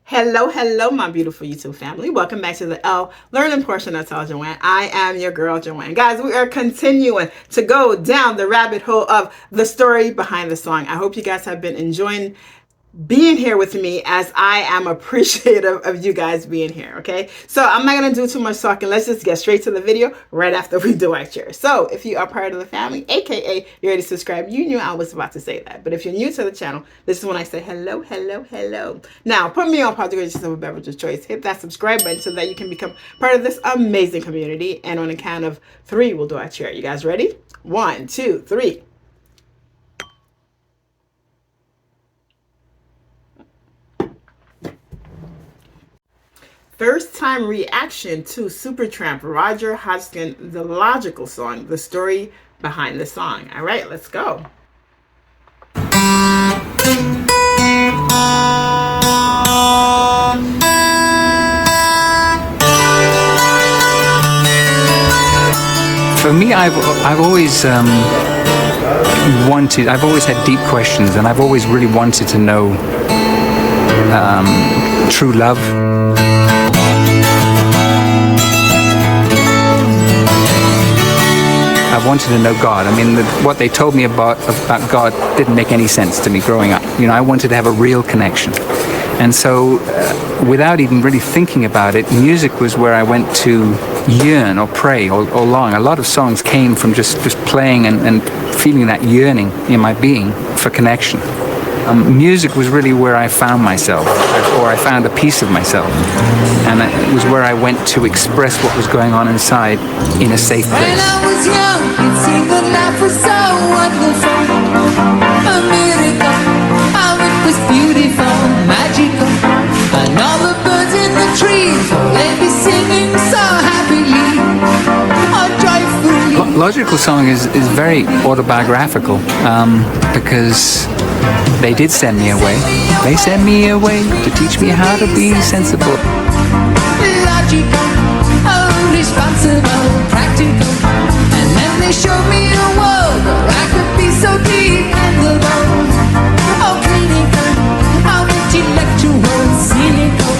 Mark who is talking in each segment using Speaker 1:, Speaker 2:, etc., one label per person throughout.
Speaker 1: Hello, hello, my beautiful YouTube family. Welcome back to the L learning portion of T.E.L.L. Joanne. I am your girl, Joanne. Guys, we are continuing to go down the rabbit hole of the story behind the song. I hope you guys have been enjoying being here with me, as I am appreciative of you guys being here. Okay, so I'm not gonna do too much talking. Let's just get straight to the video right after we do our share. So if you are part of the family, aka you already subscribed, you knew I was about to say that. But if you're new to the channel, this is when I say hello, hello, hello. Now put me on Positive Yourself a Beverage of Choice. Hit that subscribe button so that you can become part of this amazing community. And on the count of 3, we'll do our share. You guys ready? 1, 2, 3. First time reaction to Supertramp, Roger Hodgson, the logical song, the story behind the song. All right, let's go.
Speaker 2: For me, I've always I've always had deep questions, and I've always really wanted to know true love. I wanted to know God. I mean, what they told me about God didn't make any sense to me growing up. You know, I wanted to have a real connection. And so, without even really thinking about it, music was where I went to yearn or pray or long. A lot of songs came from just playing and feeling that yearning in my being for connection. Music was really where I found myself, or I found a piece of myself. And it was where I went to express what was going on inside in a safe place.
Speaker 3: When I was young, it seemed that life was so wonderful, a miracle, how it was beautiful, magical, and all the birds in the trees, they'd be singing so happily, or joyfully.
Speaker 2: Logical song is very autobiographical, because they did send me away. They sent me away to teach me how to be sensible.
Speaker 3: Logical, oh, responsible, practical, and then they showed me a world where I could be so deep in the bone. Oh, clinical, how intellectual, cynical.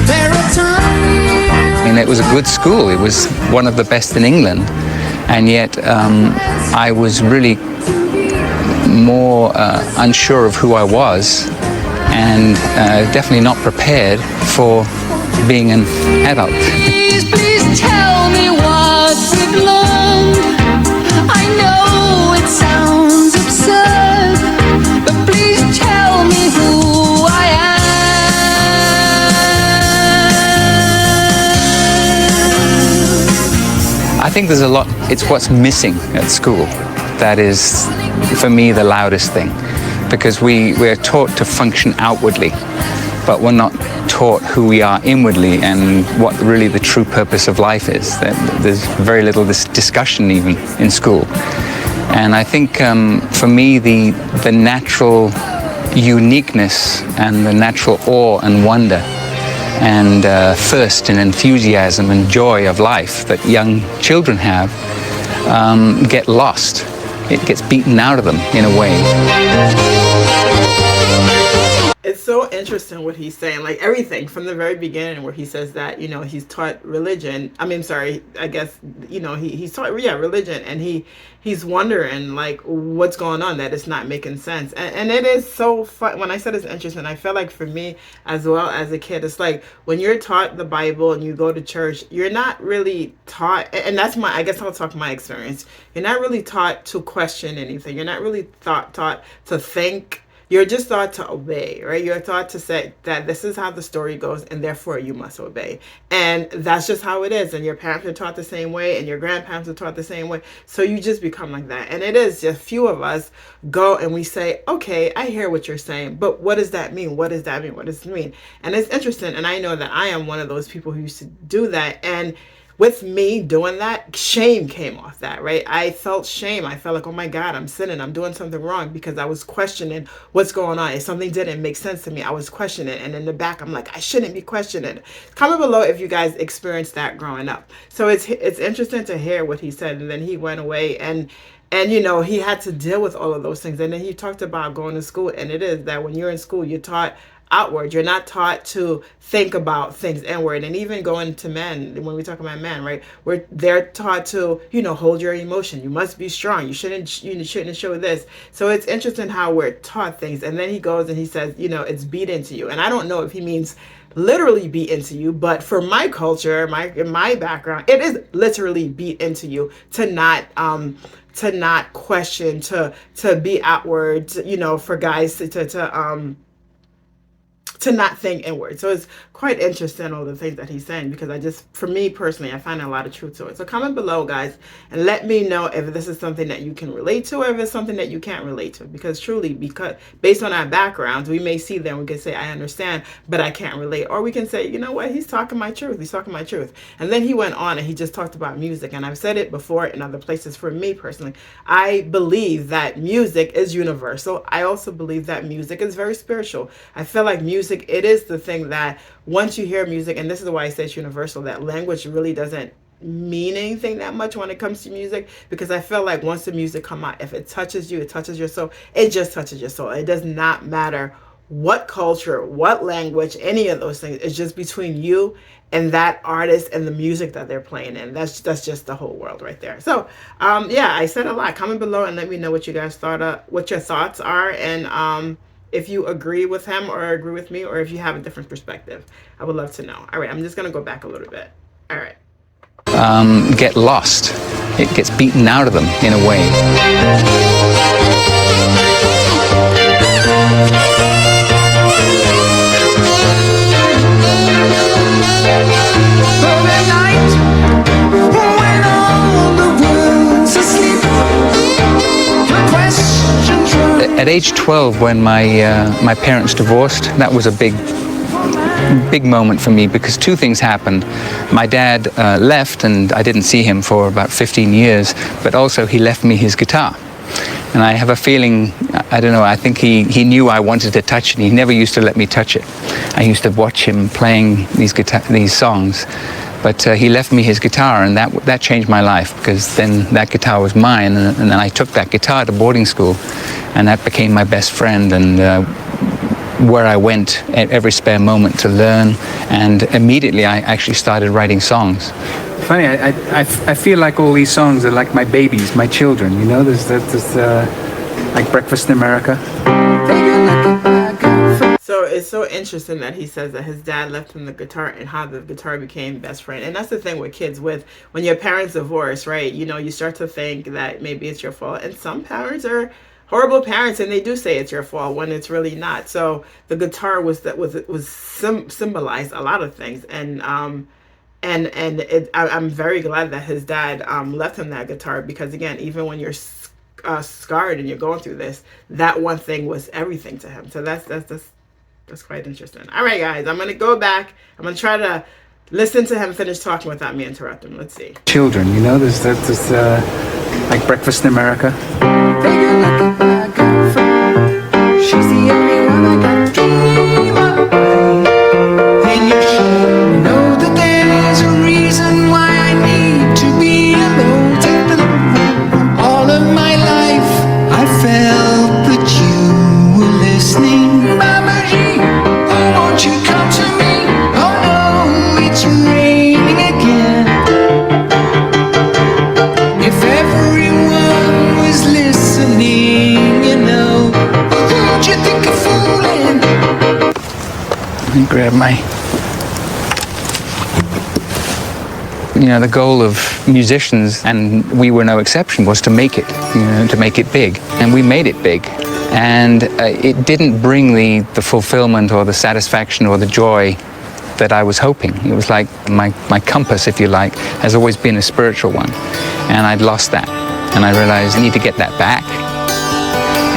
Speaker 3: There are times.
Speaker 2: And it was a good school. It was one of the best in England, and yet I was really more unsure of who I was, and definitely not prepared for being an adult.
Speaker 3: Please tell me what's it learned. I know it sounds absurd, but please tell me who I am.
Speaker 2: I think there's a lot. It's what's missing at school that is, for me, the loudest thing, because we're taught to function outwardly, but we're not taught who we are inwardly and what really the true purpose of life is. There's very little discussion even in school. And I think for me, the natural uniqueness and the natural awe and wonder and thirst and enthusiasm and joy of life that young children have get lost. It gets beaten out of them in a way.
Speaker 1: It's so interesting what he's saying, like everything from the very beginning where he says that, you know, he's taught religion. I mean, sorry, I guess, you know, he's taught, religion, and he's wondering like what's going on, that it's not making sense. And it is so fun. When I said it's interesting, I feel like for me as well as a kid, it's like when you're taught the Bible and you go to church, you're not really taught, and that's I guess I'll talk my experience. You're not really taught to question anything. You're not really taught to think. You're just taught to obey, right? You're taught to say that this is how the story goes, and therefore you must obey. And that's just how it is. And your parents are taught the same way, and your grandparents are taught the same way. So you just become like that. And it is just few of us go and we say, okay, I hear what you're saying, but what does that mean? What does that mean? What does it mean? And it's interesting. And I know that I am one of those people who used to do that. And with me doing that, shame came off that, right? I felt shame. I felt like, oh my God, I'm sinning. I'm doing something wrong, because I was questioning what's going on. If something didn't make sense to me, I was questioning. And in the back, I'm like, I shouldn't be questioning. Comment below if you guys experienced that growing up. So it's interesting to hear what he said. And then he went away, and And you know, he had to deal with all of those things. And then he talked about going to school, and it is that when you're in school, you're taught outward. You're not taught to think about things inward. And even going to men, when we talk about men, right, they're taught to, you know, hold your emotion. You must be strong. You shouldn't show this. So it's interesting how we're taught things. And then he goes and he says, you know, it's beat into you. And I don't know if he means literally beat into you, but for my culture, in my background, it is literally beat into you to not question, to be outward, you know, for guys to not think inward. So it's quite interesting, all the things that he's saying, because for me personally, I find a lot of truth to it. So comment below, guys, and let me know if this is something that you can relate to, or if it's something that you can't relate to. Because truly, because based on our backgrounds, we may see them, we can say, I understand, but I can't relate. Or we can say, you know what, he's talking my truth. He's talking my truth. And then he went on and he just talked about music. And I've said it before in other places. For me personally, I believe that music is universal. I also believe that music is very spiritual. I feel like music, it is the thing that once you hear music, and this is why I say it's universal, that language really doesn't mean anything that much when it comes to music, because I feel like once the music come out, if it touches you, it touches your soul. It just touches your soul. It does not matter what culture, what language, any of those things. It's just between you and that artist and the music that they're playing in. That's just the whole world right there. So yeah, I said a lot. Comment below and let me know what you guys thought, what your thoughts are, and if you agree with him or agree with me, or if you have a different perspective. I would love to know. All right, I'm just gonna go back a little bit. All right.
Speaker 2: Get lost. It gets beaten out of them in a way. At age 12, when my parents divorced, that was a big moment for me, because two things happened. My dad left, and I didn't see him for about 15 years, but also he left me his guitar. And I have a feeling, I don't know, I think he knew I wanted to touch it. He never used to let me touch it. I used to watch him playing these songs. But he left me his guitar, and that changed my life, because then that guitar was mine, and then I took that guitar to boarding school, and that became my best friend, and where I went at every spare moment to learn, and immediately I actually started writing songs. Funny, I feel like all these songs are like my babies, my children, you know, there's like Breakfast in America.
Speaker 1: So it's so interesting that he says that his dad left him the guitar, and how the guitar became best friend. And that's the thing with kids, when your parents divorce, right? You know, you start to think that maybe it's your fault. And some parents are horrible parents, and they do say it's your fault when it's really not. So the guitar symbolized a lot of things. And I'm very glad that his dad left him that guitar, because again, even when you're scarred and you're going through this, that one thing was everything to him. So that's quite interesting. All right, guys, I'm gonna go back. I'm gonna try to listen to him finish talking without me interrupting. Let's see.
Speaker 2: Children, you know, there's like Breakfast in America.
Speaker 3: Take a look at my girlfriend. She's the only one I can dream of. And you should know that there's a reason why I need to be alone. Take the look. All of my life I felt that you were listening. Mama G, oh, won't you come to me? Oh no, it's raining again. If everyone was listening, you know, who'd you think of fooling?
Speaker 2: Let me grab my... You know, the goal of musicians, and we were no exception, was to make it, you know, to make it big. And we made it big. And it didn't bring the fulfillment or the satisfaction or the joy that I was hoping. It was like my compass, if you like, has always been a spiritual one. And I'd lost that. And I realized I need to get that back.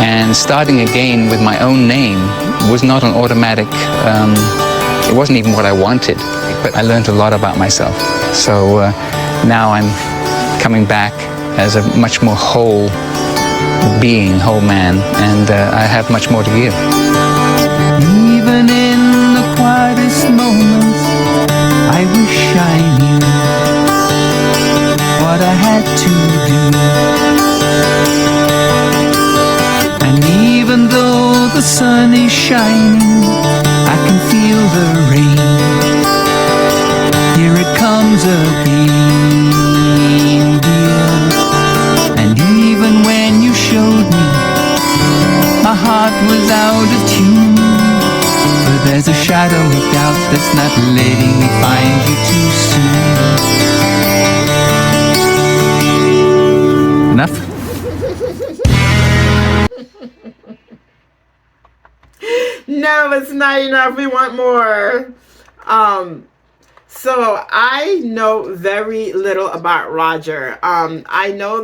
Speaker 2: And starting again with my own name was not an automatic, it wasn't even what I wanted. But I learned a lot about myself. So now I'm coming back as a much more whole being, whole man, and I have much more to give.
Speaker 3: Even in the quietest moments, I wish I knew what I had to do.
Speaker 2: shining, I can feel the rain. Here it comes again, dear. And even when you showed me, my heart was out of tune. But there's a shadow of doubt that's not letting me find you too soon. Enough?
Speaker 1: No, it's not enough. We want more. Um, so I know very little about Roger. I know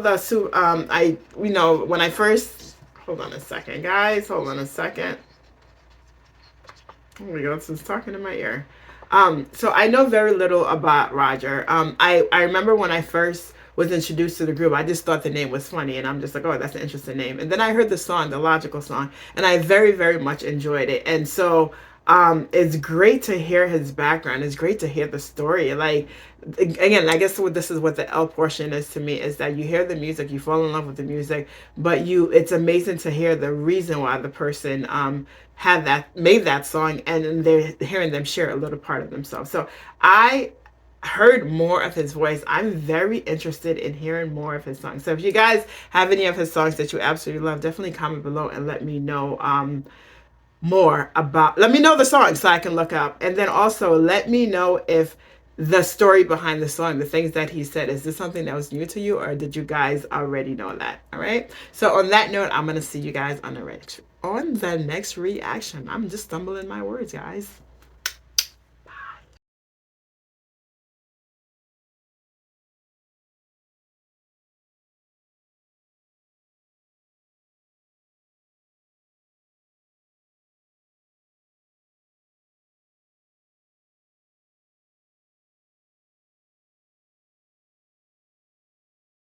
Speaker 1: when I first, hold on a second, guys. Hold on a second. Oh my God, it's talking in my ear. So I know very little about Roger. I remember when I first was introduced to the group, I just thought the name was funny, and I'm just like, oh, that's an interesting name. And then I heard the song, the Logical song, and I very, very much enjoyed it. And so it's great to hear his background. It's great to hear the story. Like, again, I guess what this is what the L portion is to me is that you hear the music, you fall in love with the music, but it's amazing to hear the reason why the person had that made that song, and they're hearing them share a little part of themselves. So I heard more of his voice. I'm very interested in hearing more of his songs. So if you guys have any of his songs that you absolutely love, definitely comment below and let me know let me know the song so I can look up. And then also let me know if the story behind the song, the things that he said, is this something that was new to you, or did you guys already know that? All right. So on that note, I'm going to see you guys on the next reaction. I'm just stumbling my words, guys.